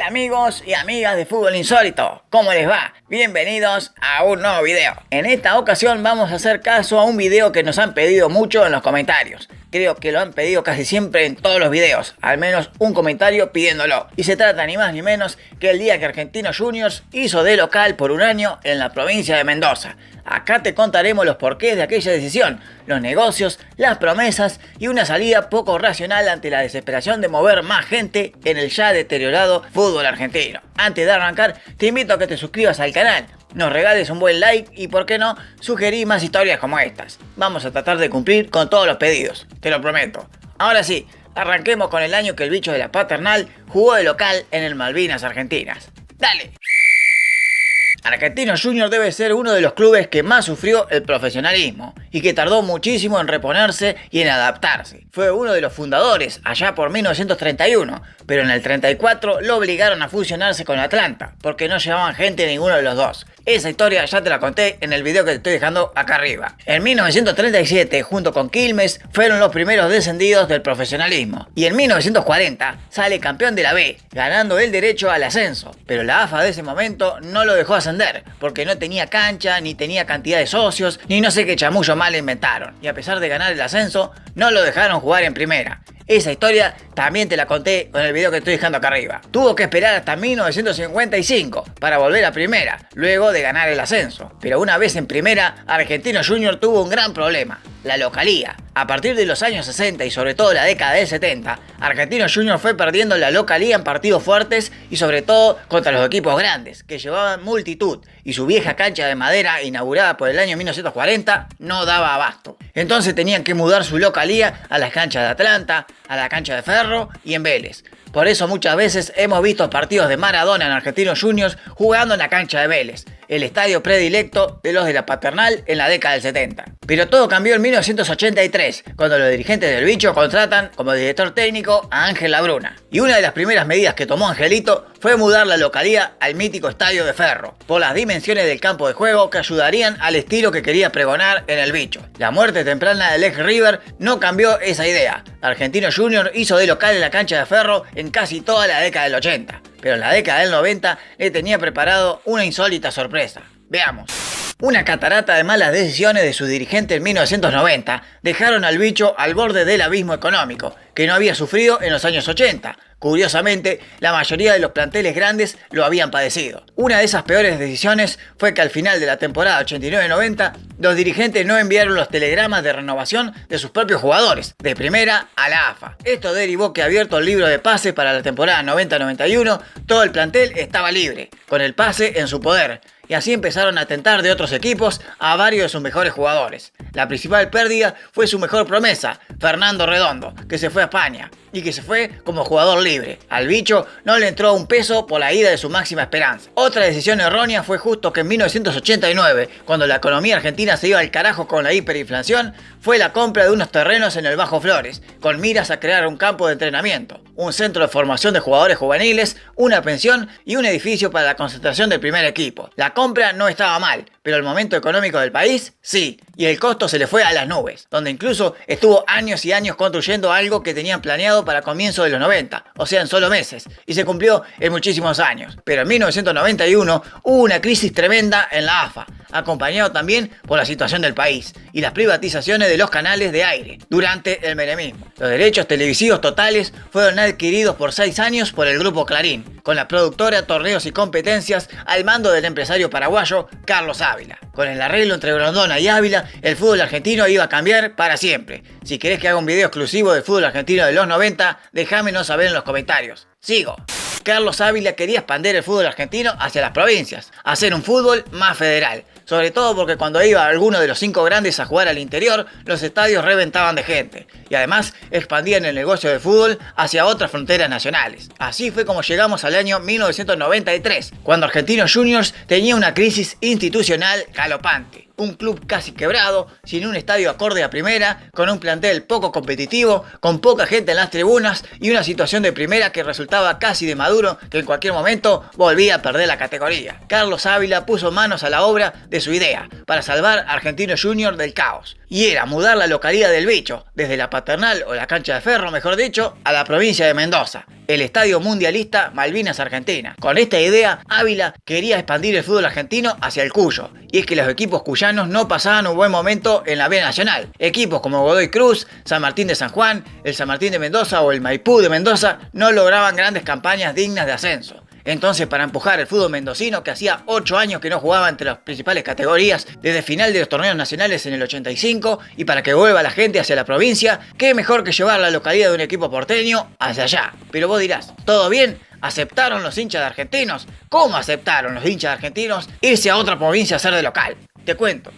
amigos y amigas de Fútbol Insólito, ¿cómo les va? Bienvenidos a un nuevo video. En esta ocasión vamos a hacer caso a un video que nos han pedido mucho en los comentarios. Creo que lo han pedido casi siempre en todos los videos, al menos un comentario pidiéndolo. Y se trata ni más ni menos que el día que Argentinos Juniors hizo de local por un año en la provincia de Mendoza. Acá te contaremos los porqués de aquella decisión, los negocios, las promesas y una salida poco racional ante la desesperación de mover más gente en el ya deteriorado fútbol argentino. Antes de arrancar, te invito a que te suscribas al canal, nos regales un buen like y, por qué no, sugerí más historias como estas. Vamos a tratar de cumplir con todos los pedidos, te lo prometo. Ahora sí, arranquemos con el año que el bicho de la Paternal jugó de local en el Malvinas Argentinas. ¡Dale! Argentinos Juniors debe ser uno de los clubes que más sufrió el profesionalismo y que tardó muchísimo en reponerse y en adaptarse. Fue uno de los fundadores allá por 1931, pero en el 34 lo obligaron a fusionarse con Atlanta porque no llevaban gente ninguno de los dos. Esa historia ya te la conté en el video que te estoy dejando acá arriba. En 1937, junto con Quilmes, fueron los primeros descendidos del profesionalismo. Y en 1940 sale campeón de la B, ganando el derecho al ascenso. Pero la AFA de ese momento no lo dejó ascender, porque no tenía cancha, ni tenía cantidad de socios, ni no sé qué chamullo mal inventaron. Y a pesar de ganar el ascenso, no lo dejaron jugar en primera. Esa historia también te la conté con el video que estoy dejando acá arriba. Tuvo que esperar hasta 1955 para volver a primera, luego de ganar el ascenso. Pero una vez en primera, Argentinos Juniors tuvo un gran problema: la localía. A partir de los años 60 y sobre todo la década del 70, Argentinos Juniors fue perdiendo la localía en partidos fuertes y sobre todo contra los equipos grandes, que llevaban multitud, y su vieja cancha de madera, inaugurada por el año 1940, no daba abasto. Entonces tenían que mudar su localía a las canchas de Atlanta, a la cancha de Ferro y en Vélez. Por eso muchas veces hemos visto partidos de Maradona en Argentinos Juniors jugando en la cancha de Vélez, el estadio predilecto de los de la Paternal en la década del 70. Pero todo cambió en 1983, cuando los dirigentes del bicho contratan como director técnico a Ángel Labruna. Y una de las primeras medidas que tomó Angelito fue mudar la localía al mítico estadio de Ferro, por las dimensiones del campo de juego que ayudarían al estilo que quería pregonar en el bicho. La muerte temprana del ex River no cambió esa idea. Argentinos Juniors hizo de local en la cancha de Ferro en casi toda la década del 80, pero en la década del 90 le tenía preparado una insólita sorpresa. Veamos. Una catarata de malas decisiones de sus dirigentes en 1990 dejaron al bicho al borde del abismo económico, que no había sufrido en los años 80. Curiosamente, la mayoría de los planteles grandes lo habían padecido. Una de esas peores decisiones fue que al final de la temporada 89-90, los dirigentes no enviaron los telegramas de renovación de sus propios jugadores, de primera a la AFA. Esto derivó que, abierto el libro de pases para la temporada 90-91, todo el plantel estaba libre, con el pase en su poder. Y así empezaron a tentar de otros equipos a varios de sus mejores jugadores. La principal pérdida fue su mejor promesa, Fernando Redondo, que se fue a España y que se fue como jugador libre. Al bicho no le entró un peso por la ida de su máxima esperanza. Otra decisión errónea fue justo que en 1989, cuando la economía argentina se iba al carajo con la hiperinflación, fue la compra de unos terrenos en el Bajo Flores, con miras a crear un campo de entrenamiento, un centro de formación de jugadores juveniles, una pensión y un edificio para la concentración del primer equipo. La compra no estaba mal, pero el momento económico del país, sí, y el costo se le fue a las nubes, donde incluso estuvo años y años construyendo algo que tenían planeado para comienzo de los 90, o sea, en solo meses, y se cumplió en muchísimos años. Pero en 1991 hubo una crisis tremenda en la AFA, acompañado también por la situación del país y las privatizaciones de los canales de aire durante el menemismo. Los derechos televisivos totales fueron adquiridos por 6 años por el grupo Clarín, con la productora Torneos y Competencias al mando del empresario paraguayo Carlos Ávila. Con el arreglo entre Grondona y Ávila, el fútbol argentino iba a cambiar para siempre. Si querés que haga un video exclusivo del fútbol argentino de los 90, déjamelo saber en los comentarios. Sigo. Carlos Ávila quería expandir el fútbol argentino hacia las provincias, hacer un fútbol más federal. Sobre todo porque cuando iba alguno de los 5 grandes a jugar al interior, los estadios reventaban de gente. Y además expandían el negocio del fútbol hacia otras fronteras nacionales. Así fue como llegamos al año 1993, cuando Argentinos Juniors tenía una crisis institucional galopante. un club casi quebrado, sin un estadio acorde a primera, con un plantel poco competitivo, con poca gente en las tribunas y una situación de primera que resultaba casi de Maduro, que en cualquier momento volvía a perder la categoría. Carlos Ávila puso manos a la obra de su idea para salvar a Argentinos Juniors del caos, y era mudar la localidad del Bicho, desde la Paternal o la Cancha de Ferro, mejor dicho, a la provincia de Mendoza, el estadio mundialista Malvinas Argentina. Con esta idea, Ávila quería expandir el fútbol argentino hacia el Cuyo, y es que los equipos cuyanos no pasaban un buen momento en la B Nacional. Equipos como Godoy Cruz, San Martín de San Juan, el San Martín de Mendoza o el Maipú de Mendoza no lograban grandes campañas dignas de ascenso. Entonces, para empujar el fútbol mendocino, que hacía 8 años que no jugaba entre las principales categorías desde final de los torneos nacionales en el 85, y para que vuelva la gente hacia la provincia, qué mejor que llevar la localidad de un equipo porteño hacia allá. Pero vos dirás, ¿todo bien? ¿Aceptaron los hinchas de Argentinos? ¿Cómo aceptaron los hinchas de Argentinos irse a otra provincia a ser de local? Te cuento.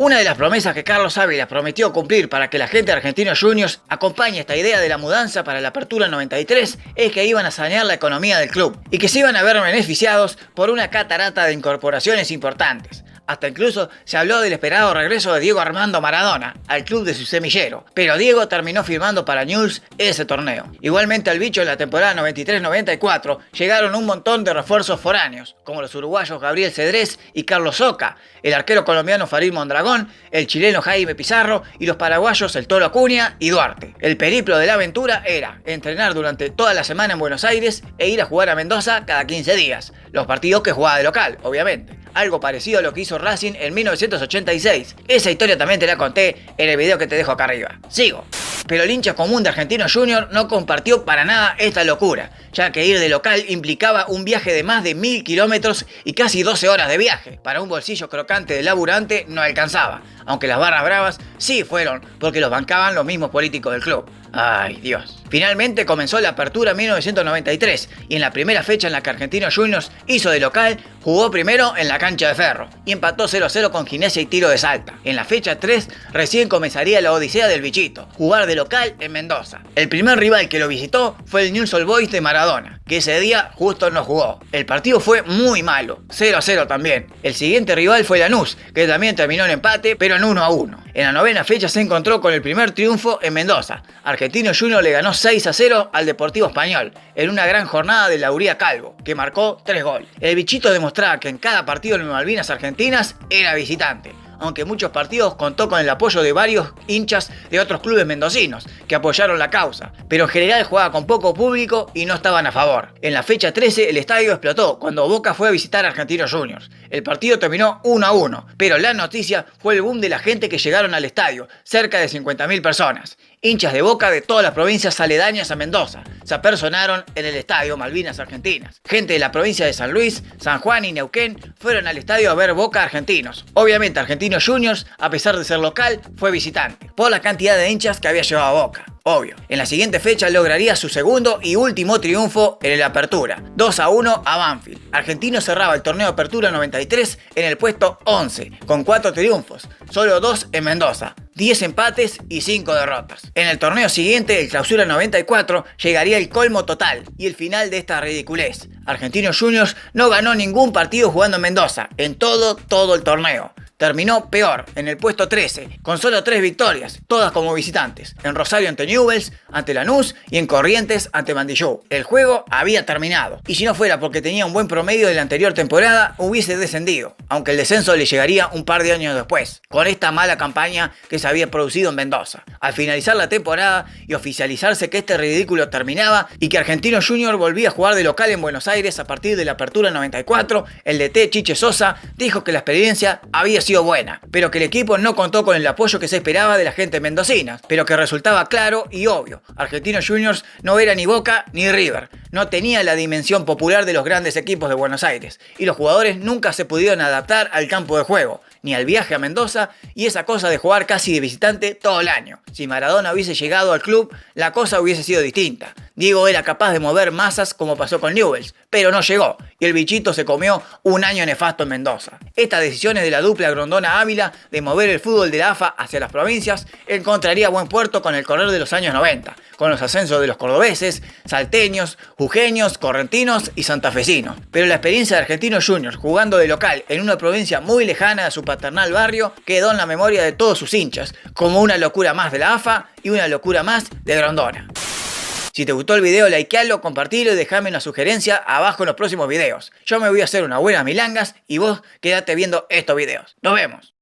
Una de las promesas que Carlos Ávila prometió cumplir para que la gente de Argentinos Juniors acompañe esta idea de la mudanza para la apertura 93 es que iban a sanear la economía del club y que se iban a ver beneficiados por una catarata de incorporaciones importantes. Hasta incluso se habló del esperado regreso de Diego Armando Maradona al club de su semillero, pero Diego terminó firmando para Newell's ese torneo. Igualmente al Bicho en la temporada 93-94 llegaron un montón de refuerzos foráneos, como los uruguayos Gabriel Cedrés y Carlos Soca, el arquero colombiano Farid Mondragón, el chileno Jaime Pizarro y los paraguayos el Tolo Acuña y Duarte. El periplo de la aventura era entrenar durante toda la semana en Buenos Aires e ir a jugar a Mendoza cada 15 días, los partidos que jugaba de local, obviamente. Algo parecido a lo que hizo Racing en 1986. Esa historia también te la conté en el video que te dejo acá arriba. Sigo. Pero el hincha común de Argentinos Juniors no compartió para nada esta locura, ya que ir de local implicaba un viaje de más de 1000 kilómetros y casi 12 horas de viaje. Para un bolsillo crocante de laburante no alcanzaba, aunque las barras bravas sí fueron, porque los bancaban los mismos políticos del club. Ay, Dios. Finalmente comenzó la apertura en 1993 y en la primera fecha en la que Argentinos Juniors hizo de local, jugó primero en la Cancha de Ferro y empató 0-0 con Ginebra y Tiro de Salta. En la fecha 3 recién comenzaría la odisea del Bichito, jugar de local en Mendoza. El primer rival que lo visitó fue el Newell's Old Boys de Maradona, que ese día justo no jugó. El partido fue muy malo, 0-0 también. El siguiente rival fue Lanús, que también terminó en empate, pero en 1-1. En la novena fecha se encontró con el primer triunfo en Mendoza. Argentinos Juniors le ganó 6-0 al Deportivo Español, en una gran jornada de Lauría Calvo, que marcó 3 goles. El Bichito demostraba que en cada partido en Malvinas Argentinas era visitante, aunque en muchos partidos contó con el apoyo de varios hinchas de otros clubes mendocinos que apoyaron la causa, pero en general jugaba con poco público y no estaban a favor. En la fecha 13 el estadio explotó cuando Boca fue a visitar a Argentinos Juniors. El partido terminó 1-1, pero la noticia fue el boom de la gente que llegaron al estadio, cerca de 50.000 personas. Hinchas de Boca de todas las provincias aledañas a Mendoza se apersonaron en el estadio Malvinas Argentinas. Gente de la provincia de San Luis, San Juan y Neuquén fueron al estadio a ver Boca Argentinos. Obviamente Argentinos Juniors, a pesar de ser local, fue visitante, por la cantidad de hinchas que había llevado a Boca. Obvio. En la siguiente fecha lograría su segundo y último triunfo en el Apertura, 2-1 a Banfield. Argentino cerraba el torneo Apertura 93 en el puesto 11, con 4 triunfos, solo 2 en Mendoza, 10 empates y 5 derrotas. En el torneo siguiente, el Clausura 94, llegaría el colmo total y el final de esta ridiculez. Argentinos Juniors no ganó ningún partido jugando en Mendoza, en todo el torneo. Terminó peor, en el puesto 13, con solo 3 victorias, todas como visitantes. En Rosario ante Newell's, ante Lanús y en Corrientes ante Mandillú. El juego había terminado, y si no fuera porque tenía un buen promedio de la anterior temporada, hubiese descendido, aunque el descenso le llegaría un par de años después, con esta mala campaña que se había producido en Mendoza. Al finalizar la temporada y oficializarse que este ridículo terminaba y que Argentinos Juniors volvía a jugar de local en Buenos Aires a partir de la Apertura 94, el DT Chiche Sosa dijo que la experiencia había sido buena, pero que el equipo no contó con el apoyo que se esperaba de la gente mendocina, pero que resultaba claro y obvio. Argentinos Juniors no era ni Boca ni River, no tenía la dimensión popular de los grandes equipos de Buenos Aires, y los jugadores nunca se pudieron adaptar al campo de juego, ni al viaje a Mendoza y esa cosa de jugar casi de visitante todo el año. Si Maradona hubiese llegado al club, la cosa hubiese sido distinta. Diego era capaz de mover masas como pasó con Newell's, pero no llegó, y el Bichito se comió un año nefasto en Mendoza. Estas decisiones de la dupla Grondona-Ávila de mover el fútbol de la AFA hacia las provincias encontraría buen puerto con el correr de los años 90, con los ascensos de los cordobeses, salteños, jujeños, correntinos y santafesinos. Pero la experiencia de Argentinos Juniors jugando de local en una provincia muy lejana de su paternal barrio quedó en la memoria de todos sus hinchas, como una locura más de la AFA y una locura más de Grondona. Si te gustó el video, likealo, compartilo y dejame una sugerencia abajo en los próximos videos. Yo me voy a hacer unas buenas milangas y vos quédate viendo estos videos. ¡Nos vemos!